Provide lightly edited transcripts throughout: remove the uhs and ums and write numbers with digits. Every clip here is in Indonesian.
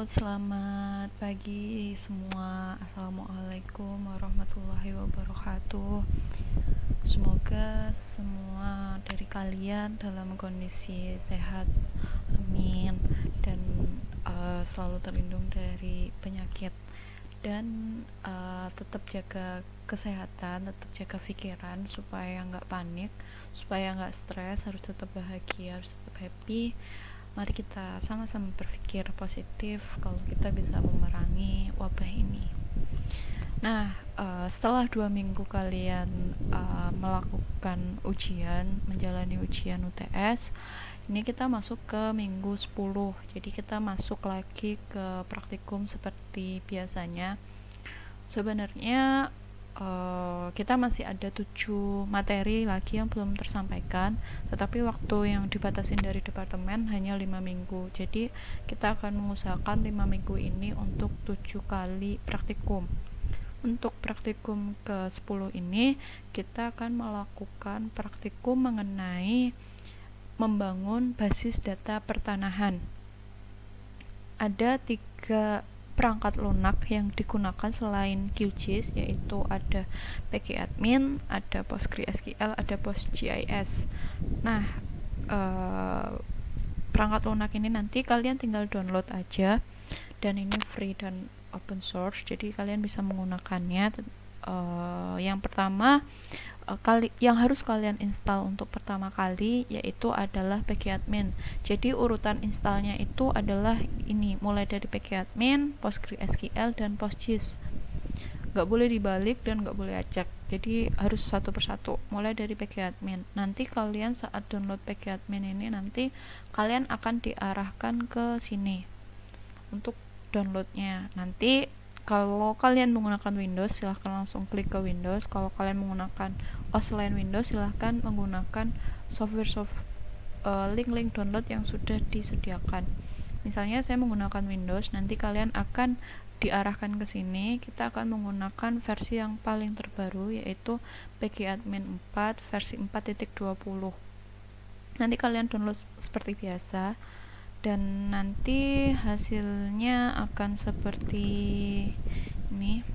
Selamat pagi semua. Assalamualaikum warahmatullahi wabarakatuh. Semoga semua dari kalian dalam kondisi sehat, amin, dan selalu terlindung dari penyakit. Dan tetap jaga kesehatan, tetap jaga pikiran supaya nggak panik, supaya nggak stres, harus tetap bahagia, harus tetap happy. Mari kita sama-sama berpikir positif kalau kita bisa memerangi wabah ini. Nah, setelah 2 minggu kalian melakukan ujian, menjalani ujian UTS, ini kita masuk ke minggu 10. Jadi kita masuk lagi ke praktikum seperti biasanya. Sebenarnya kita masih ada 7 materi lagi yang belum tersampaikan, tetapi waktu yang dibatasin dari departemen hanya 5 minggu. Jadi kita akan mengusahakan 5 minggu ini untuk 7 kali praktikum. Untuk praktikum ke-10 ini kita akan melakukan praktikum mengenai membangun basis data pertanahan. Ada 3 perangkat lunak yang digunakan selain QGIS, yaitu ada PGAdmin, ada PostgreSQL, ada PostGIS. Nah, perangkat lunak ini nanti kalian tinggal download aja, dan ini free dan open source, jadi kalian bisa menggunakannya. Yang pertama yang harus kalian install untuk pertama kali yaitu adalah PGAdmin. Jadi urutan installnya itu adalah ini, mulai dari PGAdmin, PostgreSQL, dan PostGIS. Nggak boleh dibalik dan nggak boleh acak, jadi harus satu persatu, mulai dari PGAdmin. Nanti kalian saat download PGAdmin ini, nanti kalian akan diarahkan ke sini untuk downloadnya. Nanti kalau kalian menggunakan Windows, silahkan langsung klik ke Windows. Kalau kalian menggunakan selain Windows, silahkan menggunakan link-link download yang sudah disediakan. Misalnya saya menggunakan Windows, nanti kalian akan diarahkan ke sini. Kita akan menggunakan versi yang paling terbaru, yaitu PGAdmin 4 versi 4.20. Nanti kalian download seperti biasa, dan nanti hasilnya akan seperti ini.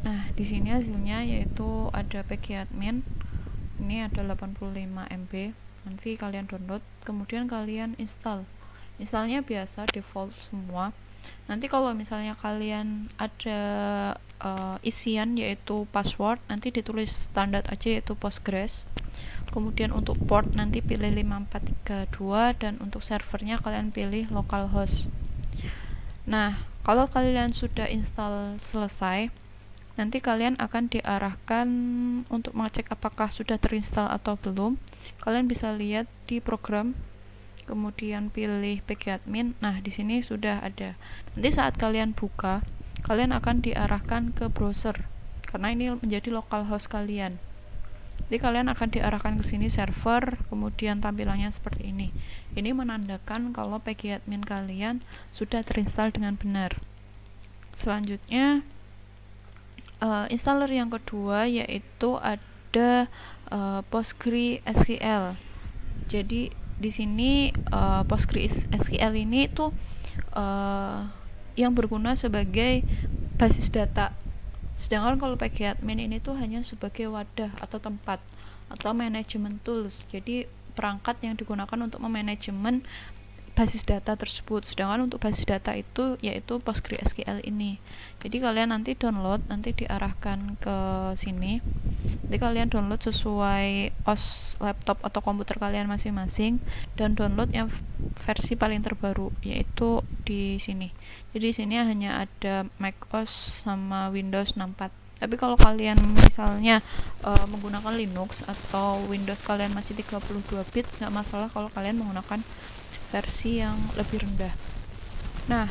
Nah, di sini hasilnya yaitu ada PGAdmin. Ini ada 85 MB. Nanti kalian download, kemudian kalian install. Installnya biasa default semua. Nanti kalau misalnya kalian ada isian yaitu password, nanti ditulis standar aja yaitu Postgres. Kemudian untuk port nanti pilih 5432, dan untuk servernya kalian pilih localhost. Nah, kalau kalian sudah install selesai, nanti kalian akan diarahkan untuk mengecek apakah sudah terinstall atau belum. Kalian bisa lihat di program, kemudian pilih PGAdmin. Nah, di sini sudah ada. Nanti saat kalian buka, kalian akan diarahkan ke browser karena ini menjadi localhost kalian. Jadi kalian akan diarahkan ke sini server, kemudian tampilannya seperti ini. Ini menandakan kalau PGAdmin kalian sudah terinstall dengan benar. Selanjutnya installer yang kedua yaitu ada PostgreSQL. Jadi di sini PostgreSQL ini tuh yang berguna sebagai basis data. Sedangkan kalau PGAdmin ini tuh hanya sebagai wadah atau tempat atau manajemen tools. Jadi perangkat yang digunakan untuk memanajemen basis data tersebut. Sedangkan untuk basis data itu yaitu PostgreSQL ini. Jadi kalian nanti download, nanti diarahkan ke sini. Nanti kalian download sesuai OS laptop atau komputer kalian masing-masing, dan download yang versi paling terbaru yaitu di sini. Jadi di sini hanya ada macOS sama Windows 64. Tapi kalau kalian misalnya menggunakan Linux atau Windows kalian masih 32 bit, nggak masalah kalau kalian menggunakan versi yang lebih rendah. Nah,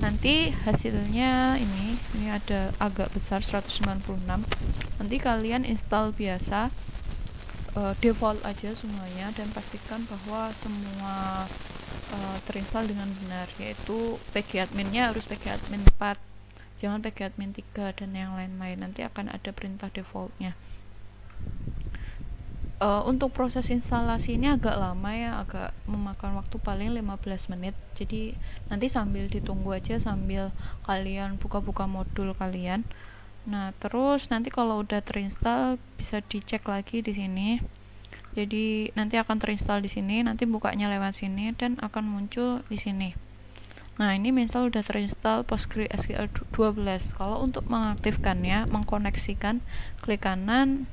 nanti hasilnya ini ada agak besar 196. Nanti kalian install biasa, default aja semuanya, dan pastikan bahwa semua terinstall dengan benar, yaitu PGAdminnya harus PGAdmin 4, jangan PGAdmin 3 dan yang lain-lain. Nanti akan ada perintah defaultnya. Untuk proses instalasi ini agak lama ya, agak memakan waktu paling 15 menit. Jadi nanti sambil ditunggu aja sambil kalian buka-buka modul kalian. Nah, terus nanti kalau udah terinstall bisa dicek lagi di sini. Jadi nanti akan terinstall di sini, nanti bukanya lewat sini dan akan muncul di sini. Nah, ini misal udah terinstall PostgreSQL 12. Kalau untuk mengaktifkannya, mengkoneksikan, klik kanan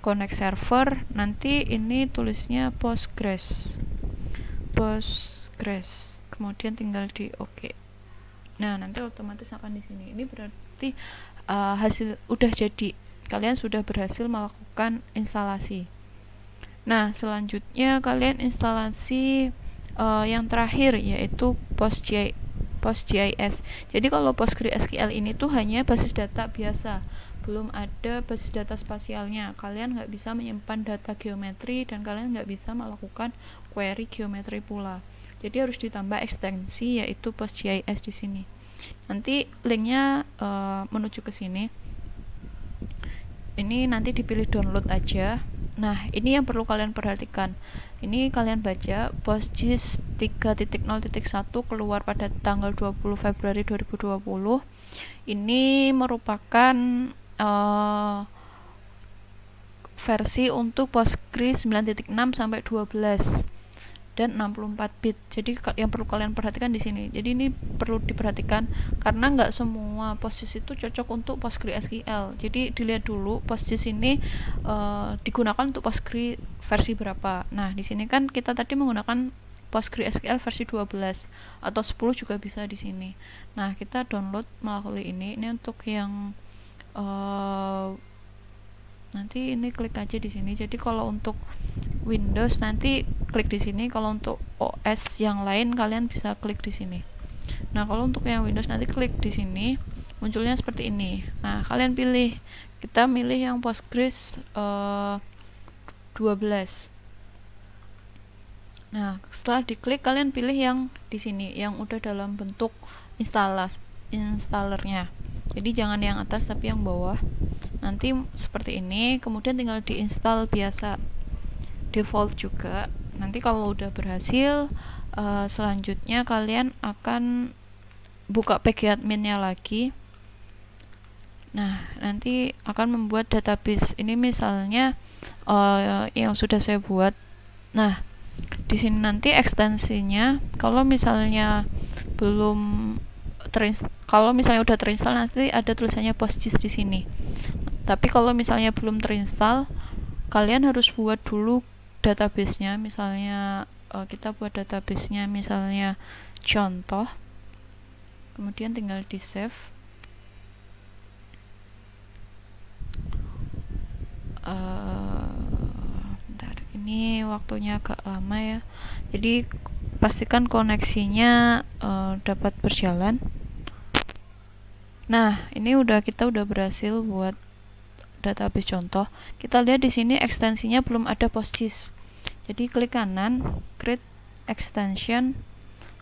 connect server, nanti ini tulisnya Postgres, kemudian tinggal di OK. Nah, nanti otomatis akan di sini. Ini berarti hasil udah jadi, kalian sudah berhasil melakukan instalasi. Nah, selanjutnya kalian instalasi yang terakhir, yaitu PostGIS. Jadi kalau PostgreSQL ini tuh hanya basis data biasa, belum ada basis data spasialnya. Kalian nggak bisa menyimpan data geometri dan kalian nggak bisa melakukan query geometri pula. Jadi harus ditambah ekstensi yaitu PostGIS di sini. Nanti linknya menuju ke sini. Ini nanti dipilih download aja. Nah, ini yang perlu kalian perhatikan. Ini kalian baca, PostGIS 3.0.1 keluar pada tanggal 20 Februari 2020. Ini merupakan versi untuk Postgres 9.6 sampai 12 dan 64 bit. Jadi yang perlu kalian perhatikan di sini. Jadi ini perlu diperhatikan karena nggak semua PostGIS itu cocok untuk PostgreSQL. Jadi dilihat dulu PostGIS ini digunakan untuk Postgres versi berapa. Nah, di sini kan kita tadi menggunakan PostgreSQL versi 12 atau 10 juga bisa di sini. Nah, kita download melalui ini. Ini untuk yang nanti ini klik aja di sini. Jadi kalau untuk Windows nanti klik di sini, kalau untuk OS yang lain kalian bisa klik di sini. Nah, kalau untuk yang Windows nanti klik di sini, munculnya seperti ini. Nah, kalian pilih, kita milih yang Postgres 12. Nah, setelah diklik kalian pilih yang di sini, yang udah dalam bentuk installernya. Jadi jangan yang atas tapi yang bawah. Nanti seperti ini, kemudian tinggal diinstal biasa, default juga. Nanti kalau udah berhasil, selanjutnya kalian akan buka pgadmin-nya lagi. Nah, nanti akan membuat database. Ini misalnya yang sudah saya buat. Nah, di sini nanti ekstensinya, kalau misalnya udah terinstall nanti ada tulisannya PostGIS di sini. Tapi kalau misalnya belum terinstall, kalian harus buat dulu database-nya. Misalnya kita buat database-nya misalnya contoh, kemudian tinggal di save. Bentar, ini waktunya agak lama ya, jadi pastikan koneksinya dapat berjalan. Nah, ini kita udah berhasil buat database contoh. Kita lihat di sini ekstensinya belum ada PostGIS. Jadi klik kanan, create extension.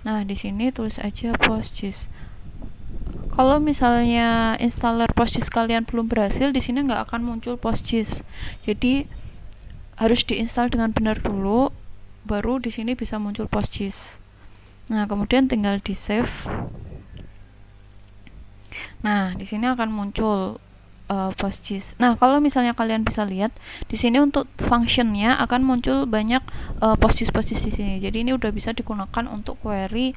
Nah, di sini tulis aja PostGIS. Kalau misalnya installer PostGIS kalian belum berhasil, di sini nggak akan muncul PostGIS. Jadi harus diinstal dengan benar dulu, baru di sini bisa muncul PostGIS. Nah, kemudian tinggal di save. Nah, di sini akan muncul PostGIS. Nah, kalau misalnya kalian bisa lihat di sini untuk functionnya akan muncul banyak PostGIS di sini. Jadi ini udah bisa digunakan untuk query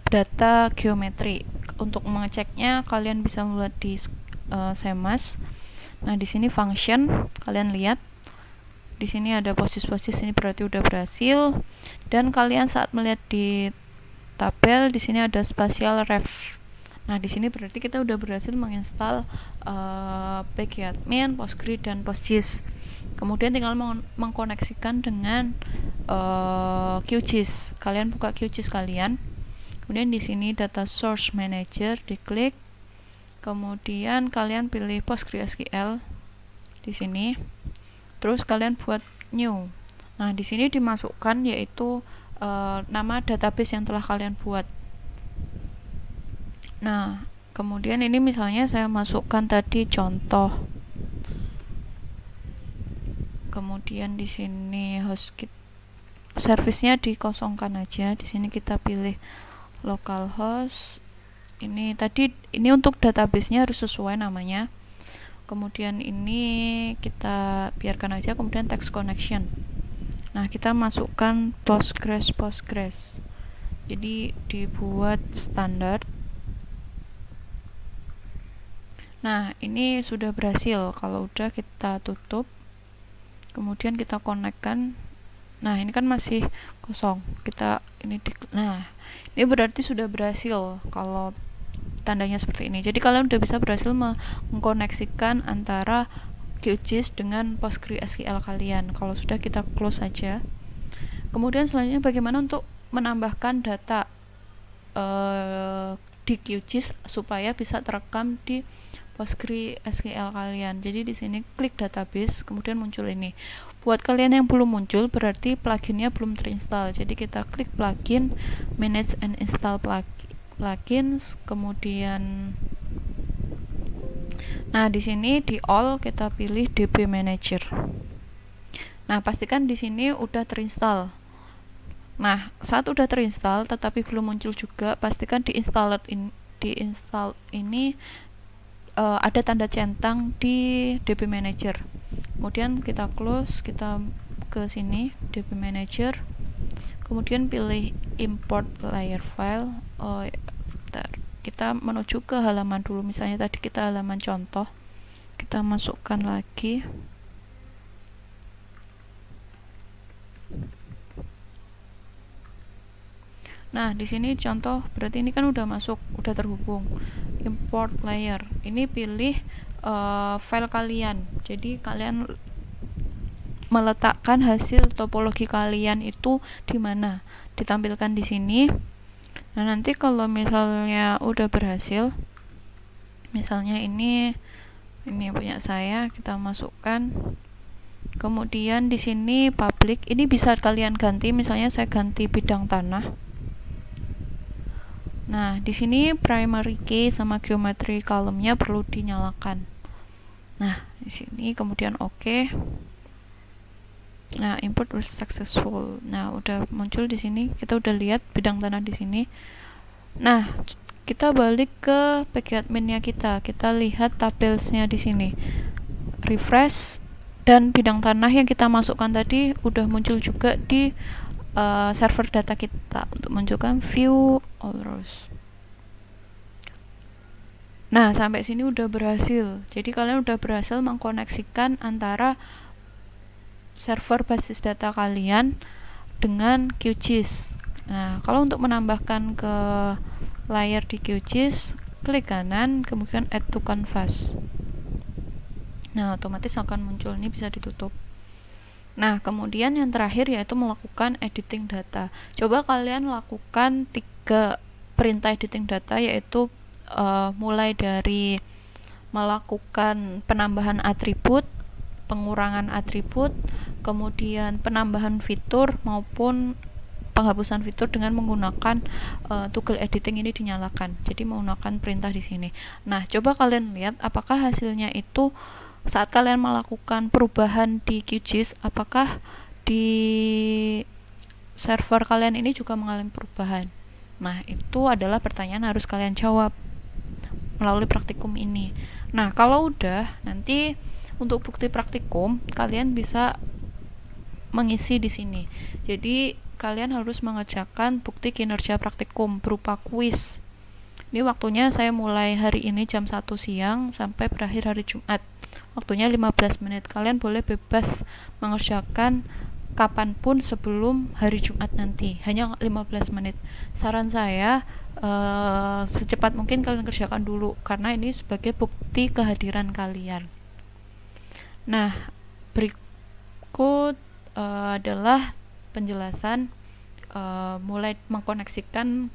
data geometri. Untuk mengeceknya kalian bisa melihat di CMS. Nah, di sini function kalian lihat. Di sini ada PostGIS, ini berarti udah berhasil. Dan kalian saat melihat di tabel di sini ada spatial ref. Nah, di sini berarti kita udah berhasil menginstal pgadmin, Postgres dan PostGIS. Kemudian tinggal mengkoneksikan dengan QGIS. Kalian buka QGIS kalian. Kemudian di sini data source manager diklik. Kemudian kalian pilih PostgreSQL di sini. Terus kalian buat new. Nah, di sini dimasukkan yaitu nama database yang telah kalian buat. Nah, kemudian ini misalnya saya masukkan tadi contoh. kemudian di sini service-nya dikosongkan aja. Di sini kita pilih localhost. Ini untuk database-nya harus sesuai namanya. Kemudian ini kita biarkan aja, kemudian text connection. Nah, kita masukkan Postgres. Jadi dibuat standar. Nah, ini sudah berhasil. Kalau udah kita tutup. Kemudian kita konekkan. Nah, ini kan masih kosong. Nah, ini berarti sudah berhasil kalau tandanya seperti ini. Jadi kalian udah bisa berhasil mengkoneksikan antara QGIS dengan PostgreSQL kalian. Kalau sudah, kita close saja. Kemudian selanjutnya bagaimana untuk menambahkan data di QGIS supaya bisa terekam di PostgreSQL kalian. Jadi di sini klik database, kemudian muncul ini. Buat kalian yang belum muncul, berarti pluginnya belum terinstall. Jadi kita klik plugin, manage and install plugins, kemudian nah di sini di all kita pilih DB Manager. Nah, pastikan di sini udah terinstall. Nah, saat udah terinstall tetapi belum muncul juga, pastikan diinstall ini ada tanda centang di DB Manager. Kemudian kita close, kita ke sini DB Manager. Kemudian pilih import layer file. Kita menuju ke halaman dulu. Misalnya tadi kita halaman contoh. Kita masukkan lagi. Nah, di sini contoh, berarti ini kan udah masuk, udah terhubung. Import layer. Ini pilih file kalian. Jadi kalian meletakkan hasil topologi kalian itu di mana? Ditampilkan di sini. Nah, nanti kalau misalnya udah berhasil, misalnya ini punya saya, kita masukkan. Kemudian di sini public, ini bisa kalian ganti, misalnya saya ganti bidang tanah. Nah, di sini primary key sama geometry column-nya perlu dinyalakan. Nah, di sini kemudian oke. Nah, import was successful. Nah, udah muncul di sini. Kita udah lihat bidang tanah di sini. Nah, kita balik ke page admin-nya kita. Kita lihat tabelsnya di sini. Refresh, dan bidang tanah yang kita masukkan tadi udah muncul juga di server data kita untuk menunjukkan view all rows. Nah, sampai sini udah berhasil. Jadi kalian udah berhasil mengkoneksikan antara server basis data kalian dengan QGIS. Nah, kalau untuk menambahkan ke layer di QGIS, klik kanan, kemudian add to canvas. Nah, otomatis akan muncul, ini bisa ditutup. Nah, kemudian yang terakhir yaitu melakukan editing data. Coba kalian lakukan 3 perintah editing data, yaitu mulai dari melakukan penambahan atribut, pengurangan atribut, kemudian penambahan fitur maupun penghapusan fitur dengan menggunakan toggle editing ini dinyalakan. Jadi menggunakan perintah di sini. Nah, coba kalian lihat apakah hasilnya itu saat kalian melakukan perubahan di QGIS, apakah di server kalian ini juga mengalami perubahan. Nah, itu adalah pertanyaan yang harus kalian jawab melalui praktikum ini. Nah, kalau udah, nanti untuk bukti praktikum kalian bisa mengisi di sini. Jadi kalian harus mengerjakan bukti kinerja praktikum berupa kuis. Ini waktunya saya mulai hari ini jam 1 siang sampai berakhir hari Jumat. Waktunya 15 menit. Kalian boleh bebas mengerjakan kapanpun sebelum hari Jumat nanti. Hanya 15 menit. Saran saya secepat mungkin kalian kerjakan dulu, karena ini sebagai bukti kehadiran kalian. Nah, berikut adalah penjelasan mulai mengkoneksikan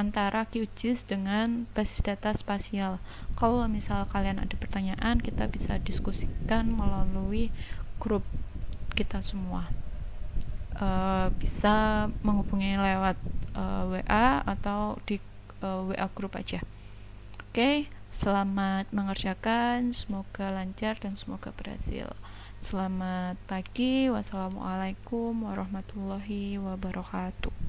antara QGIS dengan basis data spasial. Kalau misal kalian ada pertanyaan, kita bisa diskusikan melalui grup kita semua. Bisa menghubungi lewat WA atau di WA grup aja. Oke, selamat mengerjakan, semoga lancar dan semoga berhasil. Selamat pagi. Wassalamualaikum warahmatullahi wabarakatuh.